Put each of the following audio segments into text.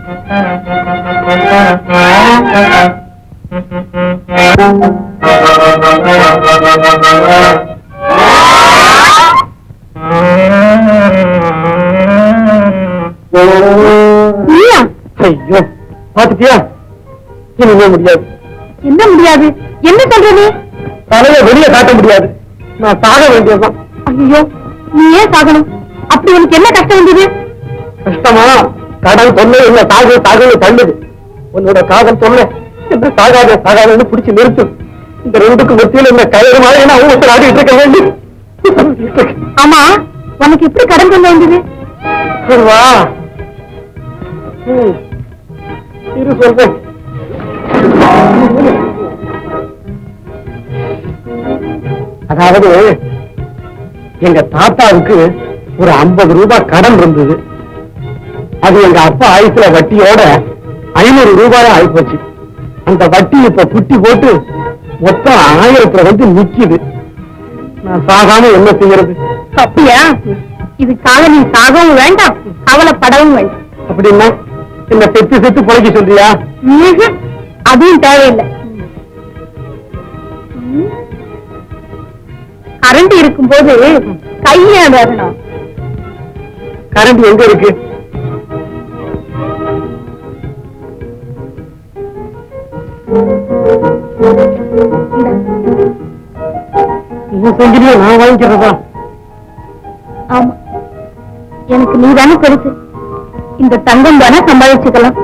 ஐயோ பாத்துட்டியா? இனிமே முடியாது. என்ன முடியாது? என்ன சொல்றது? தலைய வெளியே காட்ட முடியாது. நான் சாக வேண்டியதுதான். ஐயோ, நீ ஏன் சாகணும்? அப்படி உனக்கு என்ன கஷ்டம் வந்தது? கஷ்டமா? கடல் தொல்லை என்ன சாகு சாகுன்னு தள்ளுது. உன்னோட காதல் தொல்லை என்ன சாகாத சாகாதன்னு பிடிச்சு நிறுத்து. இந்த ரெண்டுக்கு மத்தியில் என்ன கயிறு மாதிரி நான் ஊசல் ஆடிட்டு இருக்க வேண்டி. ஆமா, உனக்கு எப்படி கடன் சொல்ல வேண்டியது? வா இரு சொல்றேன். அதாவது எங்க தாத்தாவுக்கு ஒரு 50 ரூபாய் கடன் இருந்தது. அது எங்க அப்பா ஆயுசுல வட்டியோட 500 ரூபாயா ஆயிப்போச்சு. அந்த வட்டி இப்ப குட்டி போட்டு மொத்தம் 1000 வந்து நிக்குது. நான் சாகாம என்ன செய்யறது? அப்படியா? இதுக்காக நீ சாகவும் வேண்டாம், கவலைப்படவும் வேண்டாம். அப்படின்னா என்ன செத்து செத்து பொழைக்க சொல்றியா? அதுவும் தேவையில்லை. கரண்ட் இருக்கும் போது கைய வரணும். கரண்ட் எங்க இருக்கு? செஞ்சிருக்க நான் வாங்கிக்கிறதா? ஆமா, எனக்கு நீ தானே பெருசு. இந்த தங்கம் தானே சம்பாதிச்சுக்கலாம்.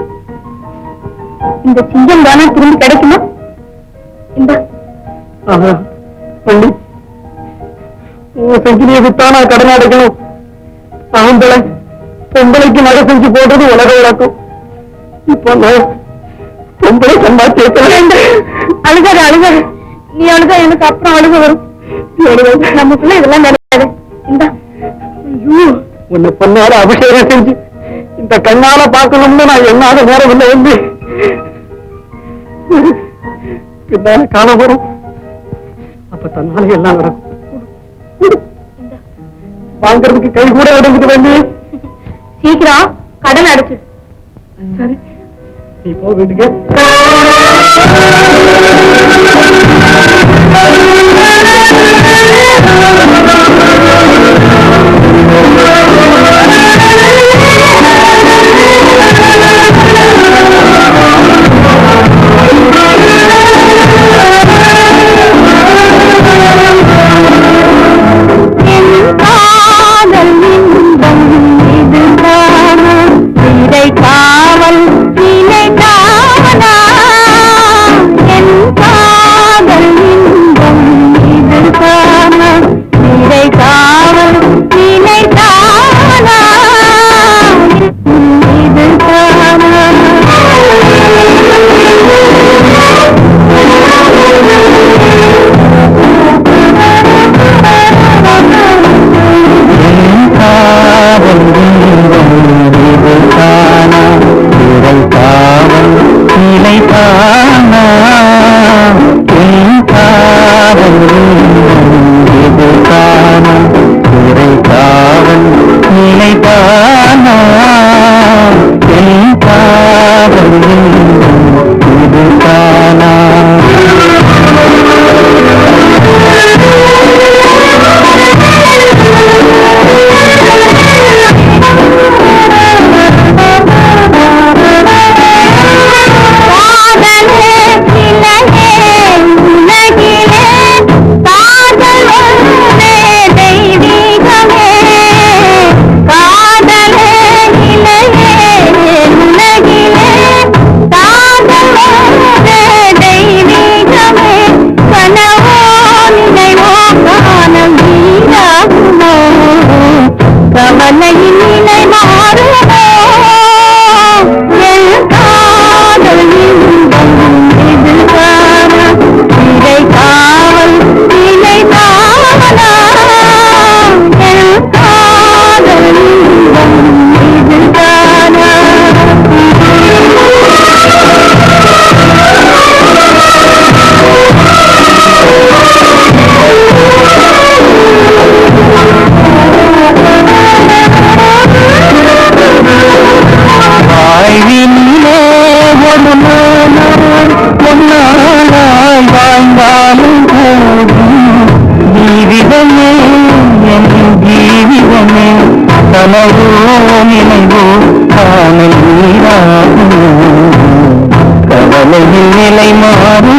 இந்த சிங்கம் தானே திரும்பி கிடைக்குமா? இந்த செஞ்சிரியை வித்தானா கடன் அடைக்கணும். ஆம்பளை பொம்பளைக்கு நகை செஞ்சு போடுறது உலக வழக்கம். இப்போ நான் பொம்பளை சம்பாதிச்சு அழுகாது அழுகாது. நீ அழுதா எனக்கு அப்புறம் அழுக வரும். நமக்குள்ள இதெல்லாம் நடக்காது. இந்த உன்னை பொண்ணால அபிஷேகம் செஞ்சு இந்த கண்ணால பார்க்கணும்னு நான் என்னால நேரம் இல்லை வந்து பின்னால காண வரும். அப்ப தன்னால எல்லாம் நடக்கும். வாங்கறதுக்கு கை கூட எடுத்துக்க வேண்டி. சீக்கிரம் கடன் அடைச்சு. சரி, நீ போ வீட்டுக்கு. காவல் மாறுமோ காணல் நீராகுமோ கவலையில் நிலை மாறுமோ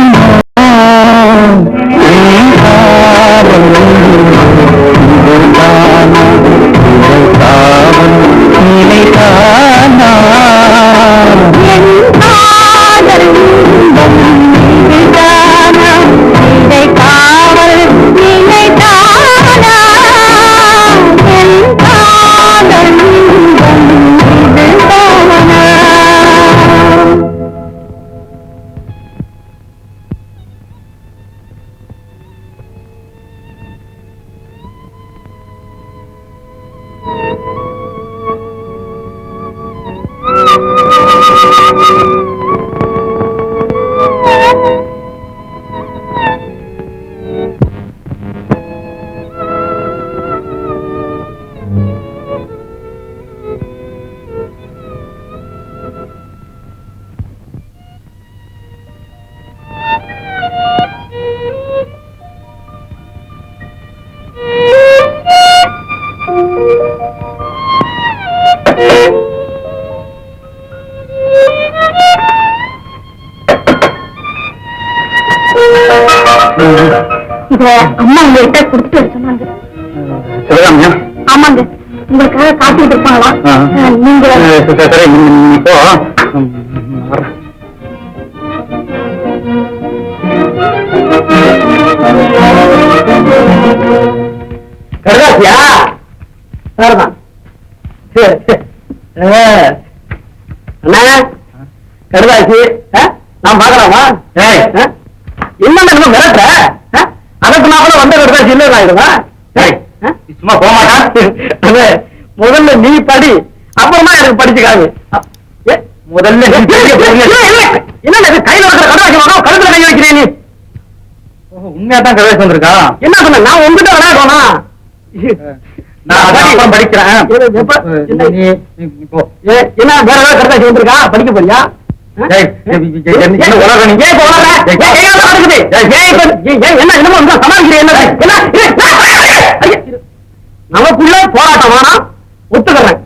இத அம்மா உங்ககிட்ட கொடுத்துட்டு வர சொன்னாங்க. ஆமாங்க, உங்களுக்காக காத்துட்டு இருப்பாங்களா? நீங்க இப்போ கருதாசியா சரிதான். சரி சரி அண்ணா கருதாசி நான் பாக்கலாமா? என்னங்க நம்ம மிரட்டுற? அதற்கு நான் கூட வந்த கருதாசி இல்லை ஆயிடுவா? சும்மா போக மாட்டான். முதல்ல நீ படி, அப்புறமா எனக்கு படிச்சுக்காது. முதல்ல என்ன கையில இருக்கிற கருதாசி வாங்க, கழுத்துல கை வைக்கிறேன் நீ. உண்மையா தான் கருதாசி வந்திருக்கா? என்ன சொன்ன? நான் உங்ககிட்ட விளையாடுவானா? நான் அதான் படிக்கிறேன். என்ன வேற ஏதாவது கருதாசி வந்திருக்கா? படிக்க போறியா? நமக்குள்ள போராட்டம் வேணா, ஒத்துக்கிறேன்.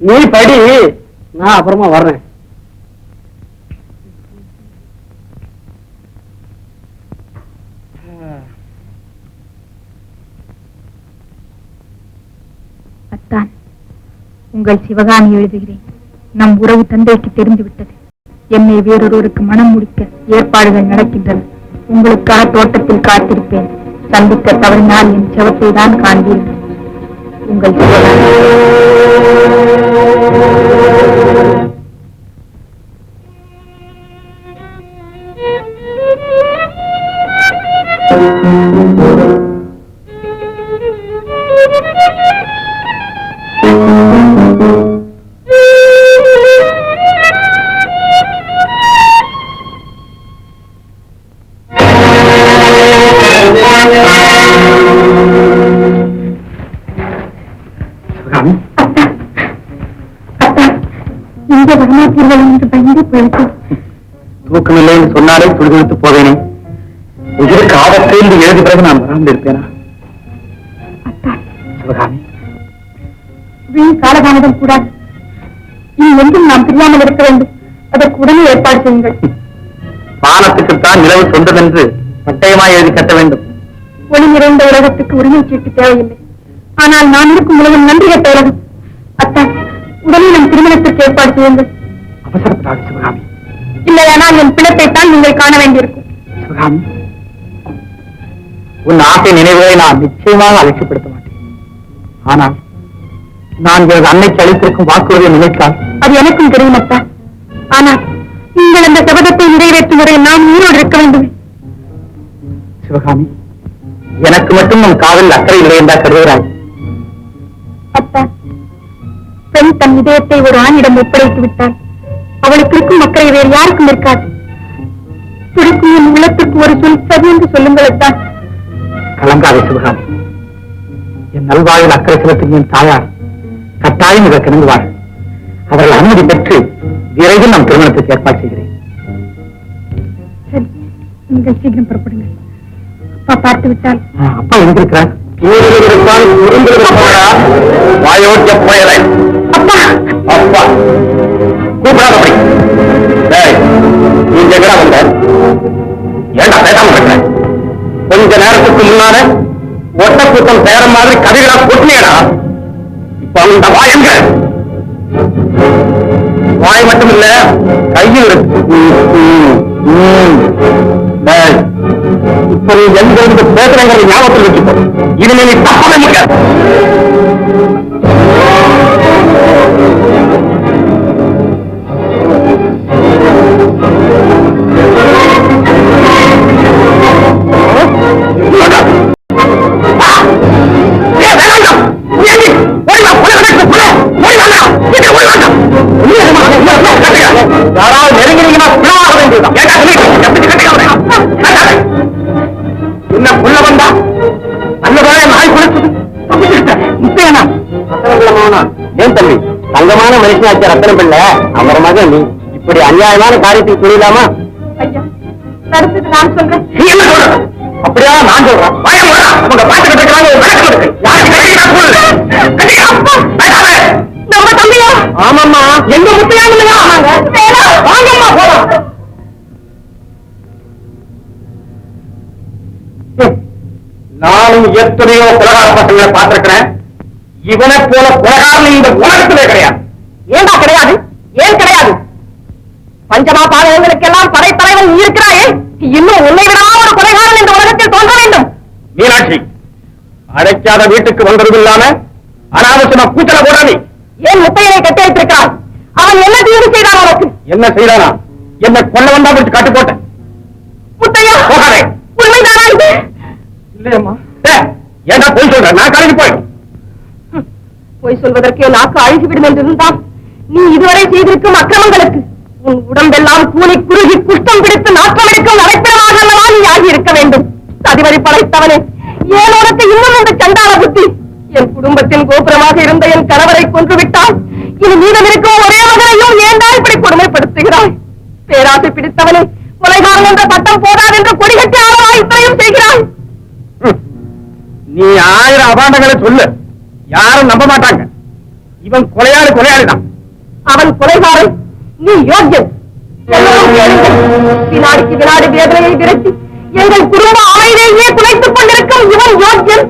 நீ படி, நான் அப்புறமா வர்றேன். அத்தான், உங்கள் சிவகாமி எழுதுகிறேன். நம் உறவு தந்தைக்கு தெரிந்துவிட்டது. என்னை வேறொருவருக்கு மனம் முடிக்க ஏற்பாடுகள் நடக்கின்றன. உங்களுக்காக தோட்டத்தில் காத்திருப்பேன். சந்திக்க தவறினால் என் செவத்தை தான் காண்பீர்கள். உங்கள் சிவகாமி. தூக்கமில்லை என்று சொன்னாலே துடிதுடித்து போவேனே. இதற்கு ஆபத்து என்று எழுதி பிறகு நான் வராமல் இருப்பேனா? சிவகாமி, வீண் காலதாமதம் கூடாது. இனி என்றும் நாம் பிரியாமல் இருக்க வேண்டும். அதற்கு உடனே ஏற்பாடு செய்யுங்கள். வானத்துக்குத்தான் நிலவு சொந்தம் என்று பட்டயமாய் எழுதி கட்ட வேண்டும். ஒளி நிறைந்த உலகத்துக்கு உரிமை சீட்டு தேவையில்லை. ஆனால் நான் இருக்கும் உலகம் நன்றி கட்ட உலகம். அத்தான், உடனே நம் திருமணத்திற்கு ஏற்பாடு செய்யுங்கள். அவசரப்படாது சிவகாமி. இல்லையானால் என் பிணத்தைத்தான் நீங்கள் காண வேண்டியிருக்கும். சிவகாமி, உன் ஆசை நினைவுகளை நான் நிச்சயமாக அலட்சியப்படுத்த மாட்டேன். ஆனால் நான் எனது அன்னைக்கு அளித்திருக்கும் வாக்குறுதியை நினைத்தால் அது எனக்கும் தெரியும் அத்தா. ஆனால் நீங்கள் அந்த சபதத்தை நிறைவேற்றும் வரை நான் உயிரோடு இருக்க வேண்டும். சிவகாமி, எனக்கு மட்டும் நம் காதல் அக்கறை இல்லை என்றா கருதுகிறாய்? அத்தா, பெண் தன் இதயத்தை ஒரு ஆணிடம் ஒப்படைத்து விட்டால் அவளுக்கு இருக்கும் அக்கறை வேறு யாருக்கும் இருக்காது. துடிக்கும் என் உள்ளத்திற்கு ஒரு சொல் சரி என்று சொல்லுங்கள் அத்தா. கலங்காத சிவகாமி. என் நல்வாழ்வில் அக்கறை செலுத்தும் என் தாயார் கட்டாயம் இதற்கு இணங்குவார். அவர்கள் அனுமதி பெற்று விரைவில் நம் திருமணத்துக்கு ஏற்பாடு செய்கிறேன். நீங்கள் சீக்கிரம் புறப்படுங்கள். அப்பா பார்த்து விட்டால். அப்பா எங்கிருக்கிறார்? வாயோட்டிய போயலை. அப்பா அப்பா கூப்பிடாதபடி. நீங்க எங்கடா வந்த? ஏண்டா பேசாம இருக்க? கொஞ்ச நேரத்துக்கு முன்னால ஒட்ட கூட்டம் சேர மாதிரி கதைகளா கொட்டினேடா. இப்ப அந்த வாய் எங்க? வாய் மட்டும் இல்ல, கையில் இருக்கு. இப்ப நீ எந்த இருந்து பேசுறேங்கிற ஞாபகத்தில் வச்சுக்கோ. இனிமே நீ தப்பவே முடியாது. யாராவது நெருங்கினீங்கன்னா புள்ளவாக வேண்டியதுதான். என்ன புள்ள வந்தா அன்னதான நாய் குளிச்சது முத்தையனா? ஏன் தம்பி, தங்கமான மனுஷனாச்ச ரத்தனம் பிள்ளை அவர் மகன் நீ இப்படி அநியாயமான காரியத்துக்கு புரியலாமா? ஐயா, தடுத்துட்டு நான் சொல்றேன். நீ என்ன சொல்ற? அப்படியா நான் சொல்றேன். உங்க பாட்டு கட்டுக்கிறாங்க. நம்ம தம்பியா? ஆமாம்மா, எங்க முத்தையா? வாங்கம்மா போலாம். நானும் எத்தனையோ கொலகார பசங்களை பார்த்திருக்கிறேன். இவனை போல கொலகாரன் இந்த உலகத்திலே கிடையாது. ஏண்டா கிடையாது? ஏன் கிடையாது? பஞ்சமா பாதகங்களுக்கெல்லாம் படைத்தலைவன் நீ இருக்கிறாயே, இன்னும் உன்னை விடா ஒரு கொலைகாரன் இந்த உலகத்தில் தோன்ற வேண்டும். மீனாட்சி, அடைக்காத வீட்டுக்கு வந்ததும் இல்லாம அனாவசியமா கூச்சல போடாதே. ஏன் முத்தையனை கட்டி வைத்திருக்கிறான்? அவன் என்ன தீர்வு செய்தான் உனக்கு? என்ன செய்தானா? என்ன கொல்ல வந்தா விட்டு காட்டு போட்டேன். முத்தையா, போகாதே. உண்மைதானா இது? இல்லையம்மா. ஏன்னா போய் சொல்ற? நான் கலங்கி போயிடும். பொய் சொல்வதற்கே நாக்கு அழுகிவிடும் என்றிருந்தான் நீ இதுவரை செய்திருக்கும் அக்கிரமங்களுக்கு உன் உடம்பெல்லாம் கூனி குறுகி குஷ்டம் பிடித்து நாற்றம் எடுக்கும் நடைபெறமாக அல்லவா நீ ஆகி இருக்க வேண்டும். சதிவரி படைத்தவனே, ஏன் உனக்கு இன்னும் இந்த சண்டாள புத்தி? என் குடும்பத்தின் கோபுரமாக இருந்த என் கணவரை கொன்று விட்டால் இனி மீதம் இருக்கும் ஒரே மகனையும் ஏண்டா இப்படி கொடுமைப்படுத்துகிறாய்? பேராசை பிடித்தவனே, கொலைகாரன் என்ற பட்டம் போதாது என்று கொடிகட்டி ஆளவா இத்தனையும் செய்கிறாய்? நீ 1000 அபாண்டங்களை சொல்லு, யாரும் நம்ப மாட்டாங்க. இவன் கொலையாளிதான். அவன் கொலைகாரன், நீ யோக்கியன். எல்லோரும் கேளுங்கள். வினாடிக்கு வினாடி வேதனையை விரட்டி எங்கள் குடும்ப அமைதியையே குலைத்துக் கொண்டிருக்கும் இவன் யோக்கியன்.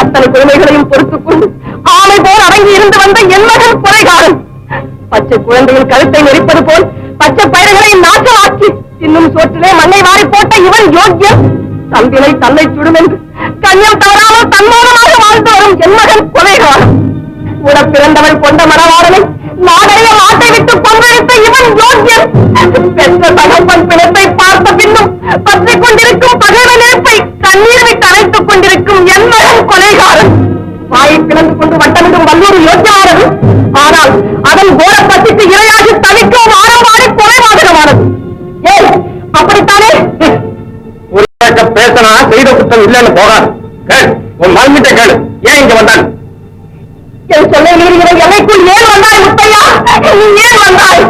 அத்தனை கொடுமைகளையும் பொறுத்துக் கொண்டு ஆமை போல் அடங்கி இருந்து வந்த என் மகன் கொலைகாரன். பச்சை குழந்தையின் கழுத்தை நெரிப்பது போல் பச்சை பயிர்களை நாற்றமாக்கி இன்னும் சோற்றிலே மண்ணை வாரி போட்ட இவன் யோக்கியன். தம்பினை தன்னை சுடும் என்று கண்ணியம் தவறாமல் தன்மானமாக வாழ்ந்து வரும் என் மகன் கொலைகாரன். கூட பிறந்தவள் கொண்ட மரவாடனை நாடறிய மாட்டை விட்டு கொன்றெடுத்த இவன் யோக்கியன். பெற்ற தகப்பன் பிணத்தை பார்த்த பின்னும் பற்றிக் கொண்டிருக்கும் பகைவ நெருப்பை கண்ணீர் விட்டு அணைத்துக் கொண்டிருக்கும் என் மகன் கொலைகாரன். வாயை பிளந்து கொண்டு வட்டமிடும் வல்லூர் யோக்கியமானது. ஆனால் அதன் கோர பசிக்கு இரையாகி தவிக்கும் ஆரம்பாடி கொலைபாதகமானது. ஏன் அப்படித்தானே? பேசனா செய்த குற்றம் இல்லைன்னு போகாது. உன் மகன்கிட்ட கேளு, ஏன் இங்க வந்தான்? என் சொல்லை மீறுகிற எல்லைக்குள் ஏன் வந்தாய் முத்தையா? நீ ஏன் வந்தாய்?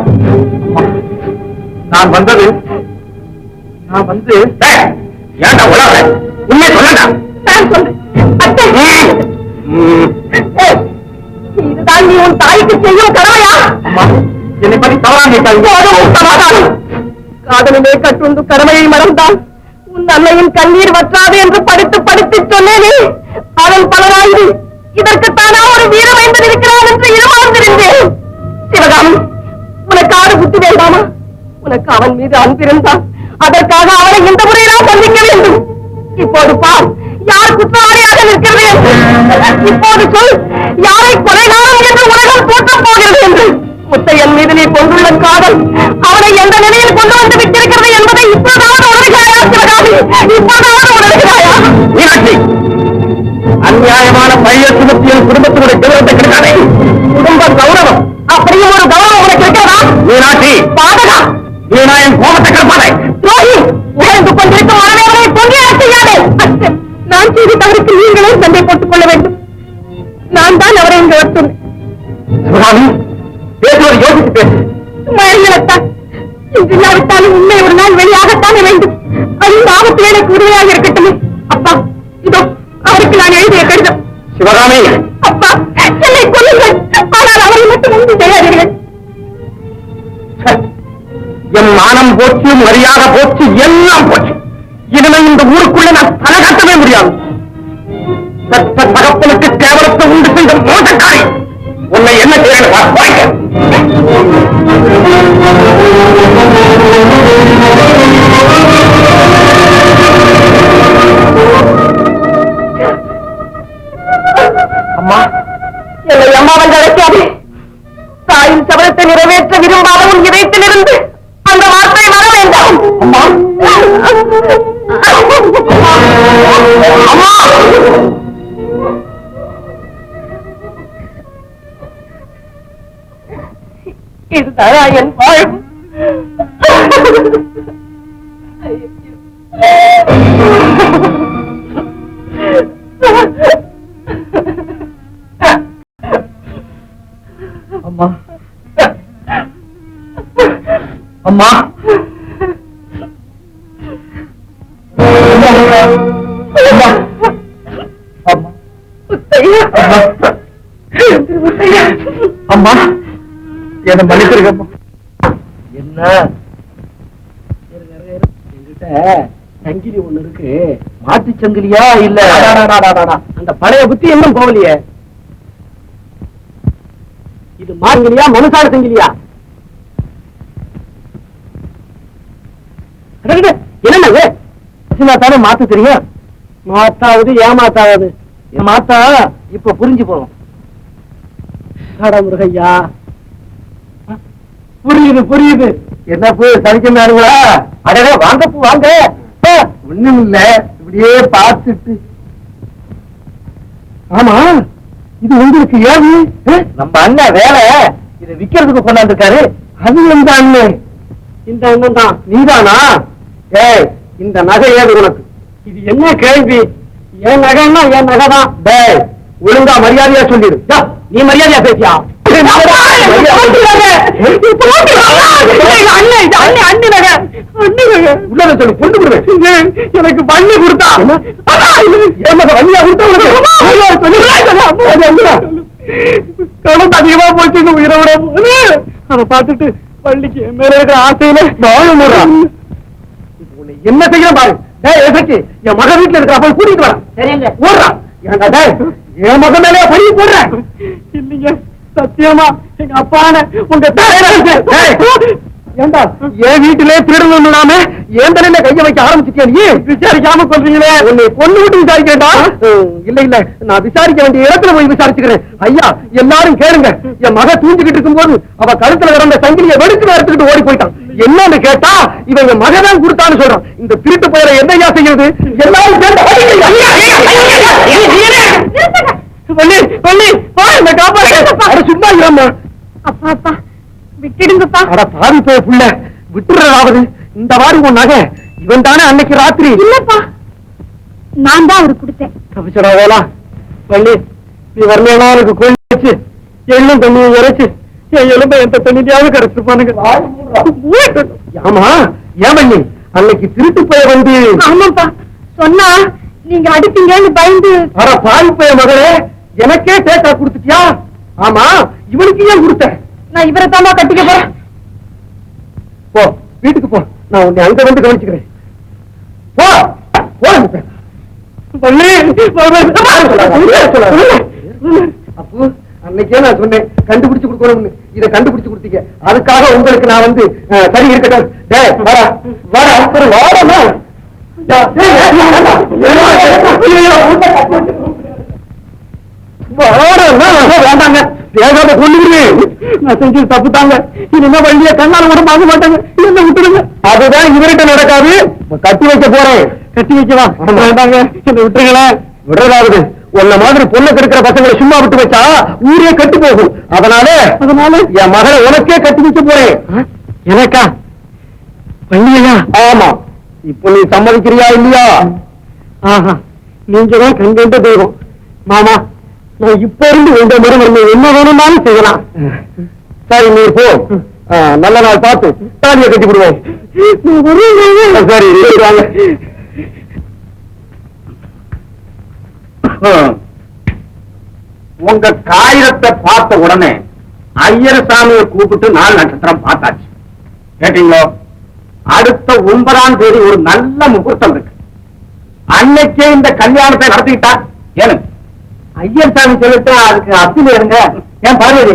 நான் வந்து ஏன்டா உலக உண்மை சொல்லடா. நான் சொல்றேன். அத்தை, இதுதான் நீ உன் தாய்க்கு செய்யும் கடமையா? என்னை பத்தி தவறா சமாதானம். காதலிலே கட்டுண்டு கடமையை மறந்தால் உன் அன்னையின் கண்ணீர் வற்றாது என்று படித்து படித்து சொன்னேனே, அதன் பலனாய்வு இதற்குத்தானா ஒரு வீரமைந்தன் இருக்கிறான் என்று இருமாந்திருந்தேன். சிவகாமி, உனக்கு ஆறு புத்தி வேண்டாமா? உனக்கு அவன் மீது அன்பிருந்தான், அதற்காக அவனை இந்த முறையெல்லாம் சந்திக்க வேண்டும். இப்போது பார், யார் குற்றவாளியாக நிற்கிறது என்று. இப்போது சொல், யாரை கொலைகாரன் என்று உலகம் போற்றப் போகிறது என்று. முத்தையன் மீது நீ கொண்டுள்ள காதல் அவனை எந்த நிலையில் கொண்டு வந்து விட்டிருக்கிறது என்பதை இப்போதாவது உணர்கிறாயா சிவகாமி? இப்போதாவது உணர்கிறாயா? மீனாட்சி, அநியாயமான பழைய சுமத்தியின் குடும்பத்தினுடைய கௌரவத்தை கிடைக்காதே. குடும்ப கௌரவம் அப்படியும் ஒரு கௌரவம் உனக்கு இருக்கிறதா? மீனாட்சி, பாதகா, நீனா என் கோபத்தை கற்பாதே. துரோகி, உயர்ந்து கொண்டிருக்கும் மனவேவனை பொங்கியாக செய்யாதே. நான் செய்த தவறுக்கு நீங்களே சண்டை போட்டுக் கொள்ள வேண்டும். நான் தான் அவரை இங்கு வரத்துள்ளேன். பேசுவது யோசித்து பேசு. மயங்கலத்தான் இன்று இல்லாவிட்டாலும் உண்மை ஒரு நாள் வெளியாகத்தானே வேண்டும். அது இந்த ஆபத்தில் எனக்கு உறுதியாக இருக்கட்டுமே. அப்பா, இதோ அவருக்கு நான் எழுதிய கடிதம். சிவகாமி, அப்பா, என்னை கொல்லுங்கள். ஆனால் அவரை மட்டும் உண்டு செய்யாதீர்கள். என் மானம் போச்சு, மரியாதை போச்சு, எல்லாம் போச்சு. இனிமே இந்த ஊருக்குள்ள நான் தலை கட்டவே முடியாது. பெற்ற தகப்பனுக்கு கேவலத்தை உண்டு செய்த மோசக்காரி உன்னை என்ன செய்யணும்? அம்மா, என்னை அம்மாவன் அழைக்காதே. தாயின் சபலத்தை நிறைவேற்ற விரும்பாத உன் இதயத்திலிருந்து அந்த வார்த்தை வர வேண்டாம். அம்மா, அம்மா, இதுதானா என் வாழ்வு? அம்மா, அம்மா, அம்மா, என்ன மன்னிச்சிருக்கம்மா. என்ன என்கிட்ட சங்கிலி ஒண்ணு இருக்கு. மாட்டு சங்கிலியா இல்ல? அந்த பழைய புத்தி இன்னும் போகலையே. இது மாங்கலியா மனுஷாடு சங்கிலியா? என்ன தானே மாத்த தெரியும். மாத்தாவது ஏமாத்தாவது. மாத்தா இப்ப புரிஞ்சு போறோம். முருகையா, புரியுது புரியுது. என்ன பூ சனிக்கா? அடடே வாங்க பூ வாங்க. ஒண்ணும் இல்ல, இப்படியே பார்த்துட்டு. ஆமா, இது உங்களுக்கு ஏது? நம்ம அண்ணன் வேலை இதை விக்கிறதுக்கு கொண்டாந்துருக்காரு. அது எந்த அண்ணன்? இந்த அண்ணன் தான். நீதானா? ஏய், இந்த நகை ஏது உனக்கு? இது என்ன கேள்வி? என் நகைன்னா என் நகை தான். டேய், ஒழுங்கா மரியாதையா சொல்லிடு. நீ மரியாதையா பேசியா? எனக்கு பண்ணி கொடுத்தா வண்டியா கொடுத்தா அதிகமா போச்சு. உயிரை விட அதை பார்த்துட்டு பள்ளிக்கு மேல இருக்கிற ஆசையில என்ன செய்ய பாரு. என் மக வீட்டுல இருக்கிற போய் கூட்டிட்டு வரேன். ஓடுறான் என் மகன் மேலே பழி போடுறேன். இல்லைங்க, சத்தியமா எங்க அப்பான உங்க ஏண்டா என் வீட்டிலே திருடணும்னாம என் தலையில கைய வைக்க ஆரம்பிச்சுட்டியா? நீ விசாரிக்காம சொல்றீங்களே. உன்னை பொண்ணு விட்டு விசாரிக்கா? இல்ல இல்ல, நான் விசாரிக்க வேண்டிய இடத்துல போய் விசாரிச்சுக்கிறேன். ஐயா, எல்லாரும் கேளுங்க. என் மக தூங்கிக்கிட்டு இருக்கும் போது அவ கழுத்துல கிடந்த சங்கிலியை வெடுக்கு எடுத்துக்கிட்டு ஓடி போயிட்டான். என்னன்னு கேட்டா இவன் என் மகதான் கொடுத்தான்னு சொல்றான். இந்த திருட்டு போயிட என்னையா செய்யுது? எல்லாரும் சும்மா இல்லம்மா. அப்பா அப்பா விட்டுடுங்கப்பா. அட பாவி போய் புள்ள, விட்டுறாவது. இந்த வாரி உன் நகை இவன் தானே அன்னைக்கு ராத்திரி? இல்லப்பா, நான் தான் அவருக்கு கொடுத்தேன். தப்பிச்சடா வேலா. பள்ளி, நீ வரலாம் எனக்கு கோழி வச்சு எள்ளும் தண்ணியும் இறைச்சு என் எலும்பை எந்த தண்ணியாவது கிடைச்சிருப்பானுங்க. ஆமா, ஏன் பண்ணி அன்னைக்கு திருட்டு போய வந்து? ஆமாப்பா, சொன்னா நீங்க அடிப்பீங்கன்னு பயந்து. அட பாவி போய மகளே, எனக்கே டேக்கா கொடுத்துட்டியா? ஆமா, இவனுக்கு ஏன் கொடுத்த? நான் இவரை தாமா கட்டிக்க போறேன். போ, வீட்டுக்கு போ. நான் உன்னை அங்க வந்து கவனிச்சுக்கிறேன். போ அப்போ அன்னைக்கே நான் சொன்னேன் கண்டுபிடிச்சு கொடுக்கணும்னு. இதை கண்டுபிடிச்சு கொடுத்தீங்க. அதுக்காக உங்களுக்கு நான் வந்து சரி இருக்கட்டும். வேண்டாங்க, வேகாத கொள்ளுகிறேன். நான் செஞ்சது தப்பு தாங்க. இனிமே வண்டியை கண்ணால கூட பார்க்க மாட்டாங்க. என்ன விட்டுடுங்க. அதுதான் இவர்கிட்ட நடக்காது. கட்டி வைக்க போறேன். கட்டி வைக்கவா? வேண்டாங்க, என்ன விட்டுருங்களேன். விடுறதாவது உன்ன மாதிரி பொண்ணு கெடுக்கிற பசங்களை சும்மா விட்டு வச்சா ஊரே கட்டு போகும். அதனால என் மகளை உனக்கே கட்டி வைக்க போறேன். எனக்கா? பண்ணியா? ஆமா. இப்ப நீ சம்மதிக்கிறியா இல்லையா? ஆஹா, நீங்க தான் கண்கண்ட தெய்வம். மாமா, நான் இப்ப இருந்து உங்க மருமகளை என்ன வேணும்னாலும் செய்யலாம். சரி, நீ போ. நல்ல நாள் பார்த்து தாலியை கட்டி விடுவோம். சரி, வாங்க. உங்க காகிதத்தை பார்த்த உடனே ஐயரசாமியை கூப்பிட்டு 4 நட்சத்திரம் பார்த்தாச்சு. கேட்டீங்களோ? அடுத்த 9ஆம் தேதி ஒரு நல்ல முகூர்த்தம் இருக்கு. அன்னைக்கே இந்த கல்யாணத்தை நடத்திக்கிட்டா ஏனு ஐயர்சாமி சொல்லிட்டு அதுக்கு அப்பில் இருங்க. ஏன் பார்வதி,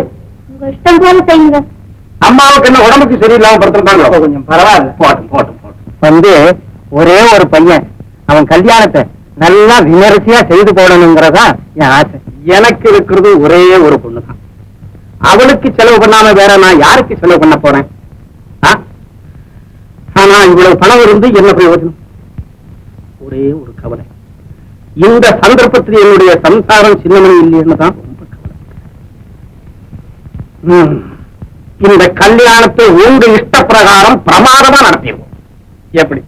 உங்க இஷ்டம் போல செய்யுங்க. அம்மாவுக்கு என்ன உடம்புக்கு சரியில்லாம படுத்துருக்காங்க? கொஞ்சம் பரவாயில்ல, போட்டும் போட்டும் போட்டும். ஒரே ஒரு பையன், அவன் கல்யாணத்தை நல்லா விமரிசையா செய்து போடணுங்கிறதா என் ஆசை. எனக்கு இருக்கிறது ஒரே ஒரு பொண்ணுதான். அவளுக்கு செலவு பண்ணாம வேற நான் யாருக்கு செலவு பண்ண போறேன்? ஆனா இவ்வளவு பணம் இருந்து என்ன பிரயோஜனம்? ஒரே ஒரு கவலை, இந்த சந்தர்ப்பத்தில் என்னுடைய சம்சாரம் சின்னமணி இல்லைன்னு தான் ரொம்ப கவலை. இந்த கல்யாணத்தை உங்க இஷ்ட பிரகாரம் பிரமாதமா நடத்திடுவோம். எப்படி?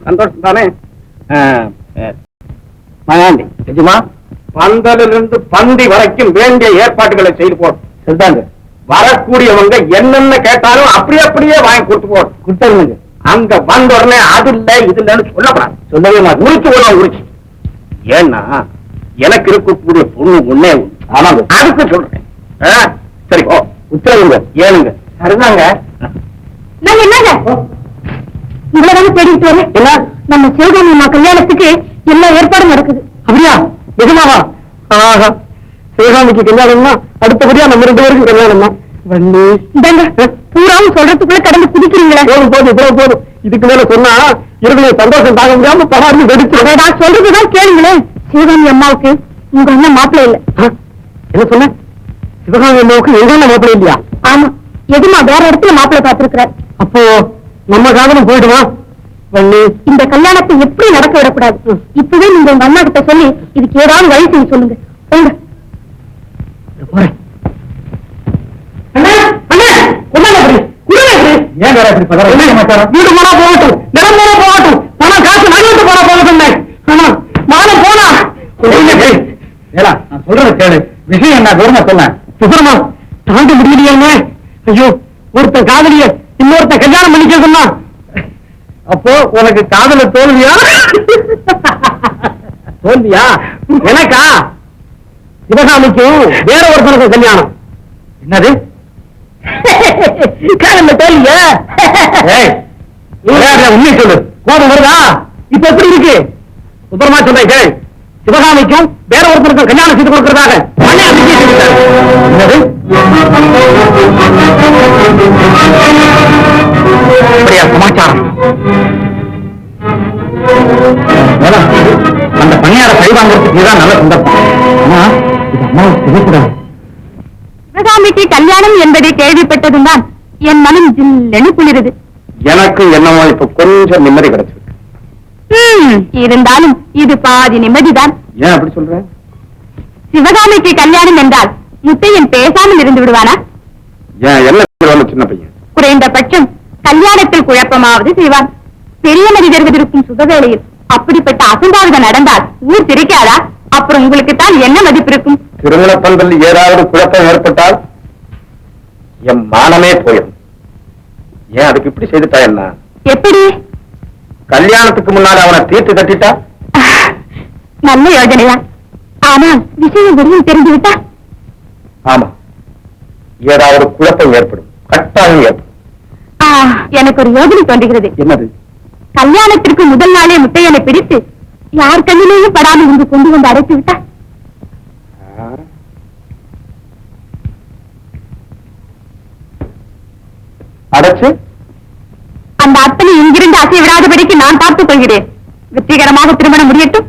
சந்தோஷம் தானே? மகாண்டி நிஜமா பந்தலிலிருந்து பந்தி வரைக்கும் வேண்டிய ஏற்பாடுகளை செய்து போடும். சொல்றாங்க, வரக்கூடியவங்க என்னென்ன கேட்டாலும் அப்படியே வாங்கி கொடுத்து போடும். கொடுத்தாங்க. அங்க வந்த உடனே அது இல்ல இது இல்லன்னு சொல்லப்படாது. சொல்லவே மாட்டேன். உரிச்சு ஏன்னா எனக்கு இருக்கக்கூடிய பொண்ணு ஒண்ணே. ஆமாங்க, அதுக்கு சொல்றேன். சரி, ஓ உத்தரவுங்க. ஏனுங்க? சரிதாங்க. நான் என்னங்க இவ்வளவு தேடிட்டு வரேன். என்ன? நம்ம சிவகாமி அம்மா கல்யாணத்துக்கு எல்லா ஏற்பாடும் நடக்குது. அப்படியா? நிஜமாவா? ஆஹா, சிவகாமிக்கு கல்யாணம்னா அடுத்தபடியா நம்ம 2 பேருக்கும் கல்யாணம் தான். வண்டி பூராவும் சொல்றதுக்குள்ள கடந்து குதிக்கிறீங்களா? போதும் போதும். இதுக்கு மேல சொன்னா இவர்களுடைய சந்தோஷம் தாங்க முடியாம பராமரி வெடிச்சு. நான் சொல்றதுதான் கேளுங்களேன். சிவகாமி அம்மாவுக்கு உங்க அண்ணன் மாப்பிள்ளை இல்ல. என்ன சொன்ன? சிவகாமி அம்மாவுக்கு எங்க அண்ணன் மாப்பிள்ளை இல்லையா? ஆமா, எதுமா வேற இடத்துல மாப்பிள்ளை பார்த்திருக்கிறார். அப்போ நம்ம காதலும் போயிடுமா? வள்ளி, இந்த கல்யாணத்தை எப்படி நடக்க விடக்கூடாது. இப்பவே நீங்க உங்க அண்ணா கிட்ட சொல்லி இதுக்கு ஏதாவது வழி செய்ய சொல்லுங்க. போறேன். வீடு போனா போகட்டும், நிலம் போனா போகட்டும், பணம் காசு நகர்ந்து போனா போகட்டும். மானம் போனா நான் சொல்றது கேளு. விஷயம் என்ன தூரமா சொன்னேன். சுபரமா தாண்டி முடியலையாங்க. ஐயோ, ஒருத்தன் காதலிய இன்னொருத்த கல்யாணம் பண்ணிக்க சொன்னா அப்போ உனக்கு காதல தோல்வியா? தோல்வியா? எனக்கா? சிவகாமிக்கும் வேற ஒருத்தனுக்கும் கல்யாணம். என்னது? காதல தோல்வியா? உண்மை சொல்லு. கோபம் வருதா? இப்ப எப்படி இருக்கு? சுபரமா சொல்றேன் கேள். சிவகாமிக்கும் வேற ஒருத்தருக்கும் கல்யாணம் செய்து கொடுக்கிறதாக சமாச்சாரம். அந்த பணியார சரி வாங்கறதுக்கு தான் நல்ல சந்தர்ப்பம். ஆனா இது அம்மாவுக்கு தெரியக்கூடாது. சிவகாமிக்கு கல்யாணம் என்பதை கேள்விப்பட்டதும் தான் என் மனம் ஜில்லெனு குளிருது. எனக்கு என்னமோ இப்ப கொஞ்சம் நிம்மதி கிடைச்சிருக்கு. இருந்தாலும் இது பாதி நிம்மதிதான். ஏன் அப்படி சொல்ற? சிவகாமிக்கு கல்யாணம் என்றால் முத்தையன் பேசாமல் இருந்து விடுவானா? ஏன் என்ன சின்ன பையன்? குறைந்தபட்சம் கல்யாணத்தில் குழப்பமாவது செய்வான். பெரிய மனிதர்கள் இருக்கும் சுபவேளையில் அப்படிப்பட்ட அசம்பாவிதம் நடந்தால் ஊர் திரிக்காதா? அப்புறம் உங்களுக்கு தான் என்ன மதிப்பு இருக்கும்? திருமண பந்தல் ஏதாவது குழப்பம் ஏற்பட்டால் என் மானமே போயிடும். ஏன் அதுக்கு இப்படி செய்துட்டா? என்ன எப்படி? கல்யாணத்துக்கு முன்னாடி அவனை தீர்த்து கட்டிட்டா? நல்ல யோஜனைதான். ஆனால் விஷயம் வெளியும் தெரிந்துவிட்டா? ஆமா, ஏதாவது குழப்பம் ஏற்படும், கட்டாயம் ஏற்படும். எனக்கு ஒரு யோஜனை தோன்றுகிறது. என்னது? கல்யாணத்திற்கு முதல் நாளே முத்தையனை பிடித்து யார் கண்ணிலேயும் படாமல் இங்கு கொண்டு வந்து அடைத்து விட்டா? அடைச்சு அந்த அத்தனை இங்கிருந்து அசை விடாதபடிக்கு நான் பார்த்துக் கொள்கிறேன். வெற்றிகரமாக திருமணம் முடியட்டும்,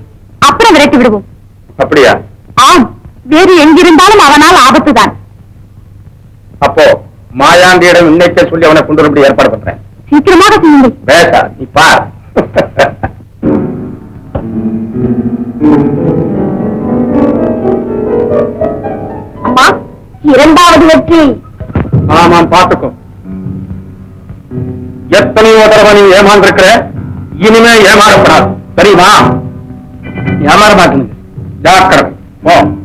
அப்புறம் விரைத்து விடுவோம். அப்படியா? ஆம், வேறு எங்கிருந்தாலும் அவனால் ஆபத்துதான். அப்போ மாயாண்டியிடம் இன்னைக்கே சொல்லி அவனை கொண்டு வரபடி ஏற்பாடு பண்றேன். சீக்கிரமாக செய்யுங்கள். பேசா நீ பார். அம்மா, 2வது வெற்றி. ஆமாம், பார்த்துக்கும். எத்தனையோ தடவை நீ ஏமாந்திருக்கிற, இனிமே ஏமாறப்படாது, தெரியுமா? வியாபாரம் பார்க்கணுங்க. ஜாக்கிரதை. போ.